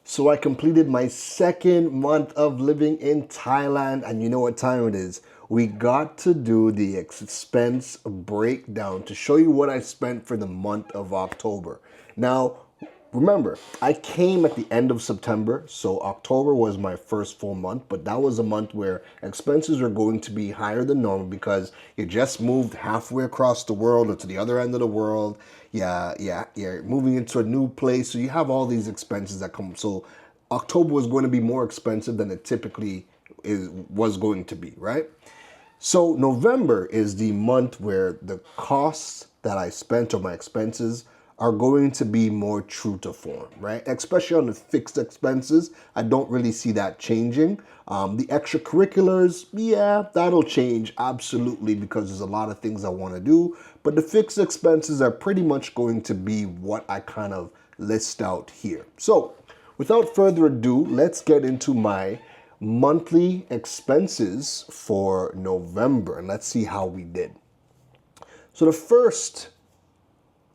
So I completed my second month of living in Thailand, and you know what time it is. We got to do the expense breakdown to show you what I spent for the month of October. Now, remember, I came at the end of September, so October was my first full month, but that was a month where expenses are going to be higher than normal because you just moved halfway across the world or to the other end of the world. Yeah, you're moving into a new place, so you have all these expenses that come. So October was going to be more expensive than it typically was going to be, right? So November is the month where the costs that I spent or my expenses are going to be more true to form, right? Especially on the fixed expenses, I don't really see that changing. The extracurriculars, yeah, that'll change absolutely because there's a lot of things I want to do. But the fixed expenses are pretty much going to be what I kind of list out here. So without further ado, let's get into my monthly expenses for November and let's see how we did. So the first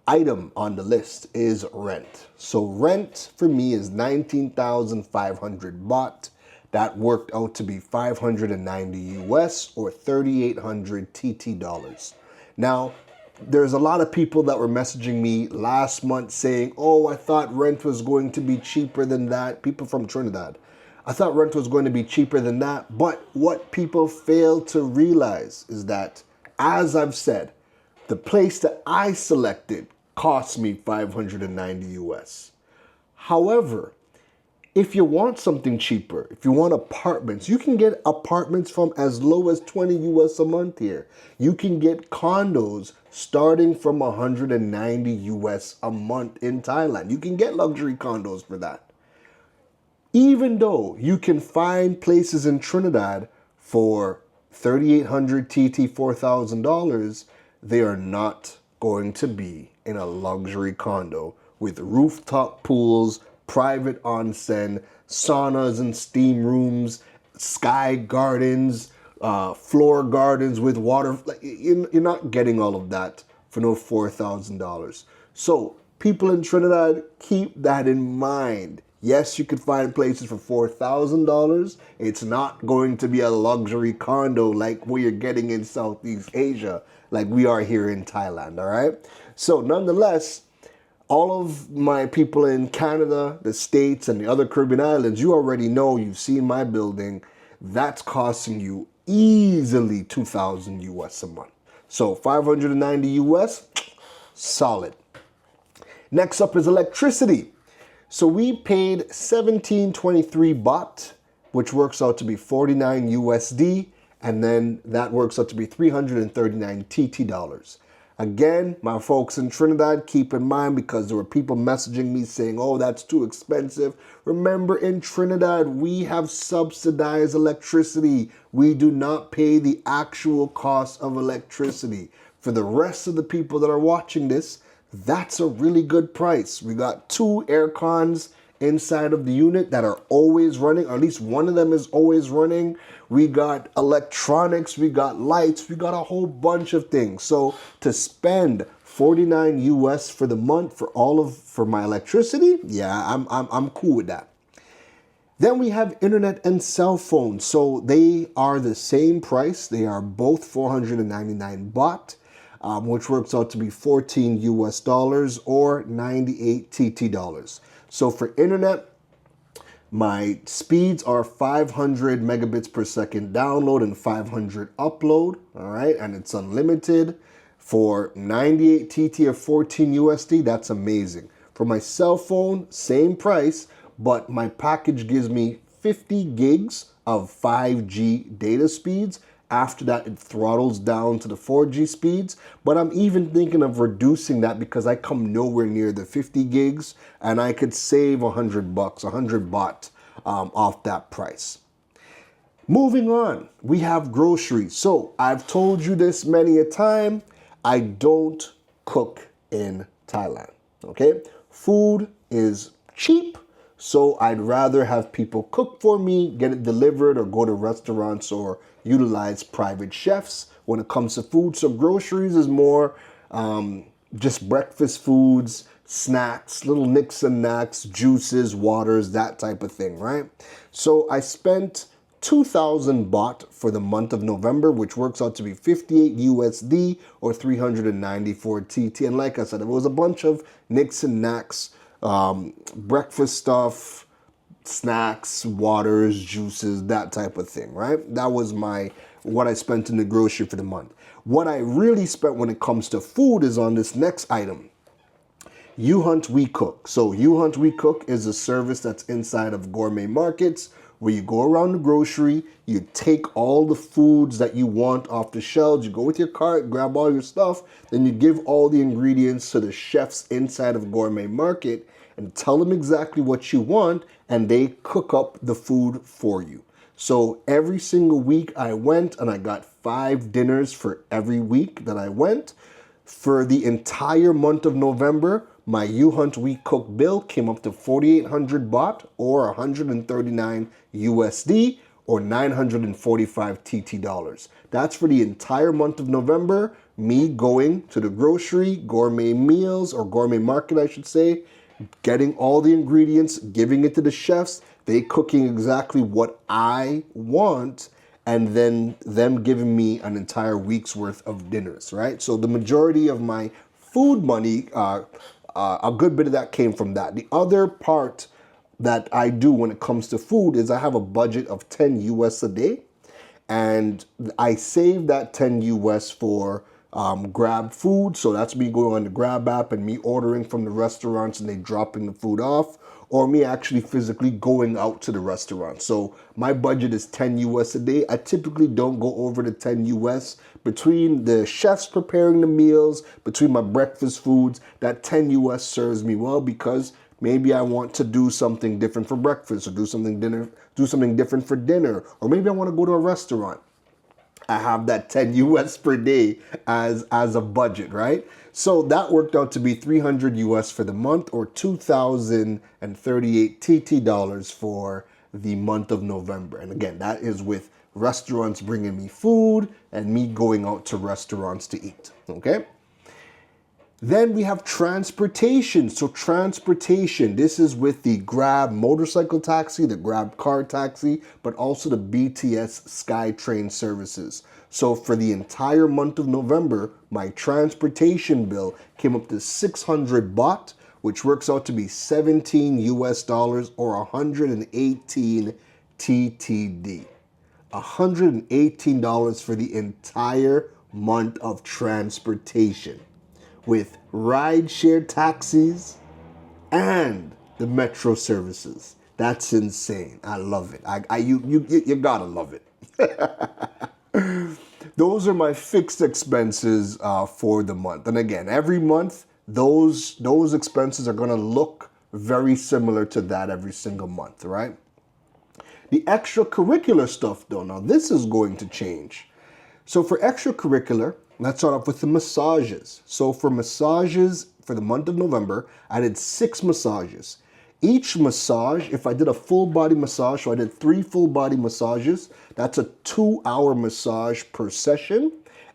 item on the list is rent. So rent for me is 19,500 baht. That worked out to be 590 US or 3,800 TT dollars. Now, there's a lot of people that were messaging me last month saying, oh, I thought rent was going to be cheaper than that. People from Trinidad. I thought rent was going to be cheaper than that. But what people fail to realize is that, as I've said, the place that I selected cost me 590 US. However, if you want something cheaper, if you want apartments, you can get apartments from as low as 20 US a month here. You can get condos starting from 190 US a month in Thailand. You can get luxury condos for that. Even though you can find places in Trinidad for 3,800 TT, $4,000, they are not going to be in a luxury condo with rooftop pools, private onsen, saunas and steam rooms, sky gardens, floor gardens with water. You're not getting all of that for no $4,000. So people in Trinidad, keep that in mind. Yes, you could find places for $4,000. It's not going to be a luxury condo like what you're getting in Southeast Asia, like we are here in Thailand, all right? So nonetheless, all of my people in Canada, the States, and the other Caribbean islands, you already know, you've seen my building, that's costing you easily 2,000 US a month. So 590 US, solid. Next up is electricity. So we paid 1723 baht, which works out to be 49 USD, and then that works out to be 339 TT dollars. Again, my folks in Trinidad, keep in mind, because there were people messaging me saying, oh, that's too expensive. Remember, in Trinidad, we have subsidized electricity. We do not pay the actual cost of electricity. For the rest of the people that are watching this, that's a really good price. We got 2 air cons inside of the unit that are always running, or at least one of them is always running. We got electronics, we got lights, we got a whole bunch of things. So to spend 49 US for the month for my electricity, yeah, I'm cool with that. Then we have internet and cell phone. So they are the same price. They are both 499 baht. Which works out to be 14 US dollars or 98 TT dollars. So for internet, my speeds are 500 megabits per second download and 500 upload, all right? And it's unlimited. For 98 TT or 14 USD, that's amazing. For my cell phone, same price, but my package gives me 50 gigs of 5G data speeds. After that, it throttles down to the 4G speeds, but I'm even thinking of reducing that because I come nowhere near the 50 gigs and I could save 100 bucks, 100 baht off that price. Moving on, we have groceries. So I've told you this many a time, I don't cook in Thailand, okay? Food is cheap, so I'd rather have people cook for me, get it delivered, or go to restaurants or utilize private chefs when it comes to food. So groceries is more just breakfast foods, snacks, little nicks and knacks, juices, waters, that type of thing, right? So I spent 2,000 baht for the month of November, which works out to be 58 USD or 394 TT. And like I said, it was a bunch of nicks and knacks, breakfast stuff, snacks, waters, juices, that type of thing, right? That was what I spent in the grocery for the month. What I really spent when it comes to food is on this next item. You Hunt We Cook. So You Hunt We Cook is a service that's inside of gourmet markets where you go around the grocery, you take all the foods that you want off the shelves, you go with your cart, grab all your stuff, then you give all the ingredients to the chefs inside of gourmet market and tell them exactly what you want and they cook up the food for you. So every single week I went and I got 5 dinners for every week that I went. For the entire month of November, my You Hunt We Cook bill came up to 4,800 baht or 139 USD or 945 TT dollars. That's for the entire month of November, me going to the grocery, gourmet meals or gourmet market I should say, getting all the ingredients, giving it to the chefs, they cooking exactly what I want, and then them giving me an entire week's worth of dinners, right? So the majority of my food money, a good bit of that came from that. The other part that I do when it comes to food is I have a budget of 10 US a day, and I save that 10 US for Grab food. So that's me going on the Grab app and me ordering from the restaurants and they dropping the food off, or me actually physically going out to the restaurant. So my budget is 10 US a day. I typically don't go over the 10 US. Between the chefs preparing the meals, between my breakfast foods, that 10 US serves me well because maybe I want to do something different for breakfast or do something different for dinner, or maybe I want to go to a restaurant. I have that 10 US per day as a budget, right? So that worked out to be 300 US for the month or 2,038 TT dollars for the month of November. And again, that is with restaurants bringing me food and me going out to restaurants to eat, okay? Then we have transportation. So transportation, this is with the Grab motorcycle taxi, the Grab car taxi, but also the BTS SkyTrain services. So for the entire month of November, my transportation bill came up to 600 baht, which works out to be 17 US dollars or 118 TTD. $118 for the entire month of transportation, with ride-share taxis and the metro services. That's insane. I love it. You gotta love it. Those are my fixed expenses for the month. And again, every month, those expenses are gonna look very similar to that every single month, right? The extracurricular stuff though, now this is going to change. So for extracurricular, let's start off with the massages. So for massages for the month of November, I did 6 massages. Each massage, if I did a full body massage, so I did 3 full body massages, that's a 2-hour massage per session.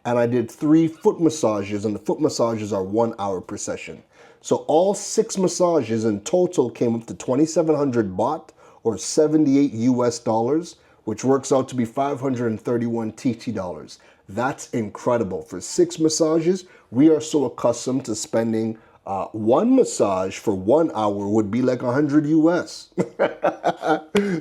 And I did 3 foot massages, and the foot massages are 1 hour per session. So all 6 massages in total came up to 2,700 baht or 78 US dollars, which works out to be 531 TT dollars. That's incredible. For 6 massages, we are so accustomed to spending one massage for 1 hour would be like 100 US.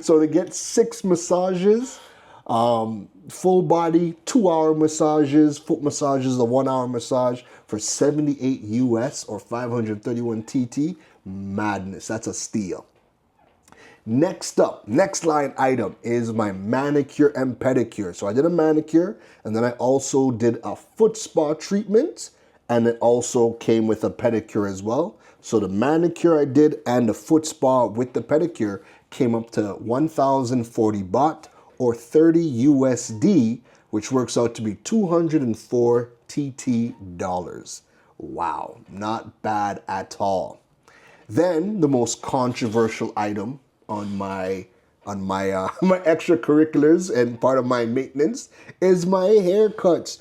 So to get 6 massages, full body, 2-hour massages, foot massages, a 1-hour massage for 78 US or 531 TT, madness. That's a steal. Next up, next line item is my manicure and pedicure. So I did a manicure and then I also did a foot spa treatment, and it also came with a pedicure as well. So the manicure I did and the foot spa with the pedicure came up to 1,040 baht or 30 USD, which works out to be 204 TT dollars. Wow, not bad at all. Then the most controversial item on my my extracurriculars and part of my maintenance is my haircuts.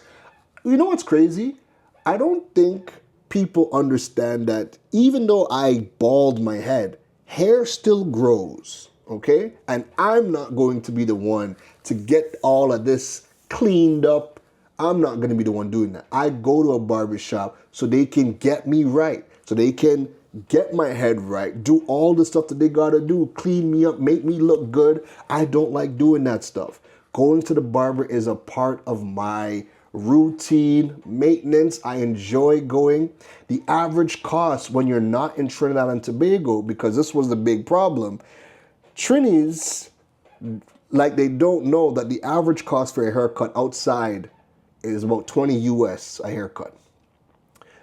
You know what's crazy? I don't think people understand that even though I bald my head, hair still grows, okay? And I'm not going to be the one to get all of this cleaned up. I'm not going to be the one doing that. I go to a barber shop so they can get me right, so they can get my head right, do all the stuff that they gotta do, clean me up, make me look good. I don't like doing that stuff. Going to the barber is a part of my routine maintenance. I enjoy going. The average cost when you're not in Trinidad and Tobago, because this was the big problem, Trinis, like, they don't know that the average cost for a haircut outside is about 20 US a haircut.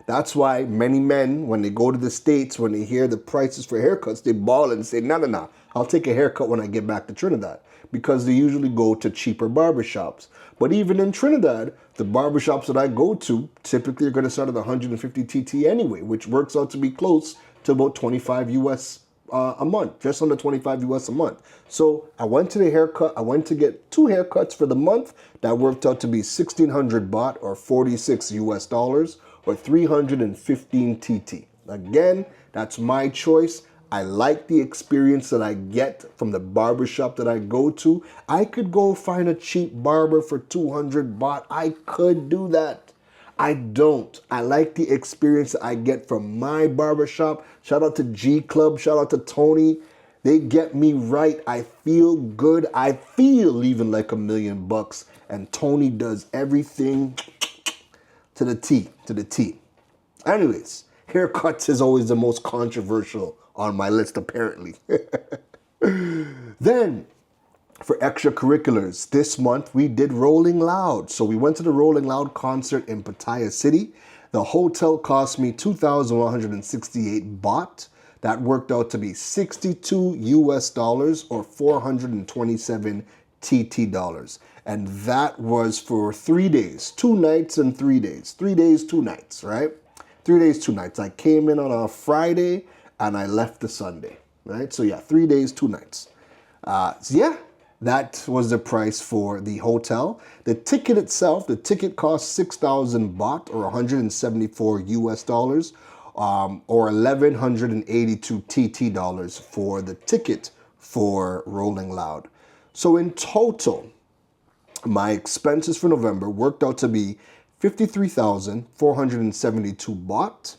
That's why many men, when they go to the States, when they hear the prices for haircuts, they bawl and say, no, no, no, I'll take a haircut when I get back to Trinidad, because they usually go to cheaper barbershops. But even in Trinidad, the barbershops that I go to typically are going to start at 150 TT anyway, which works out to be close to about 25 US a month, just under 25 US a month. So I went to the haircut. I went to get 2 haircuts for the month. That worked out to be 1,600 baht, or 46 US dollars, or 315 TT. Again, that's my choice. I like the experience that I get from the barbershop that I go to. I could go find a cheap barber for 200 baht. I could do that. I don't. I like the experience that I get from my barbershop. Shout out to G Club. Shout out to Tony. They get me right. I feel good. I feel even like $1,000,000. And Tony does everything to the T, to the T. Anyways, haircuts is always the most controversial on my list, apparently. Then, for extracurriculars, this month we did Rolling Loud. So we went to the Rolling Loud concert in Pattaya City. The hotel cost me 2,168 baht. That worked out to be 62 US dollars, or 427 TT dollars. And that was for 3 days, 2 nights and 3 days. 3 days, 2 nights, right? 3 days, 2 nights. I came in on a Friday and I left the Sunday, right? So yeah, 3 days, 2 nights. So yeah, that was the price for the hotel. The ticket itself, the ticket cost 6,000 baht, or 174 US dollars, or 1,182 TT dollars for the ticket for Rolling Loud. So in total, my expenses for November worked out to be 53,472 baht,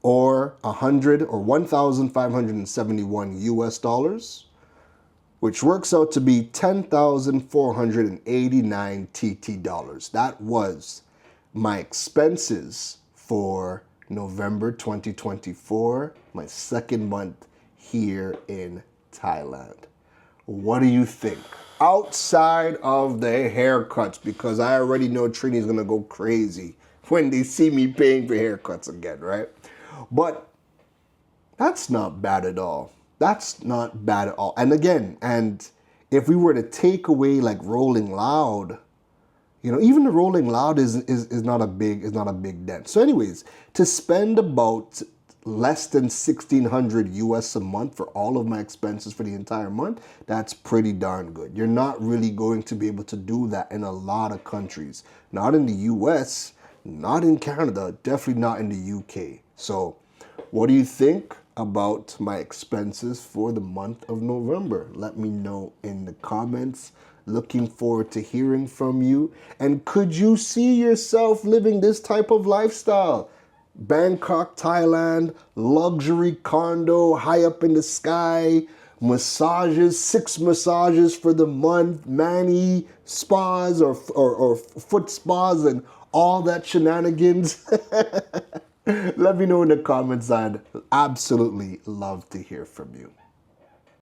or 1,571 US dollars, which works out to be 10,489 TT dollars. That was my expenses for November 2024, my second month here in Thailand. What do you think? Outside of the haircuts, because I already know Trini's gonna go crazy when they see me paying for haircuts again, right? But that's not bad at all. That's not bad at all. And again, and if we were to take away like Rolling Loud, you know, even the Rolling Loud is not a big dent. So anyways, to spend about less than 1,600 US a month for all of my expenses for the entire month, that's pretty darn good. You're not really going to be able to do that in a lot of countries. Not in the US, not in Canada, definitely not in the UK. So what do you think about my expenses for the month of November? Let me know in the comments. Looking forward to hearing from you. And could you see yourself living this type of lifestyle? Bangkok, Thailand, luxury condo, high up in the sky, massages, 6 massages for the month, mani spas or foot spas and all that shenanigans. Let me know in the comments. I'd absolutely love to hear from you.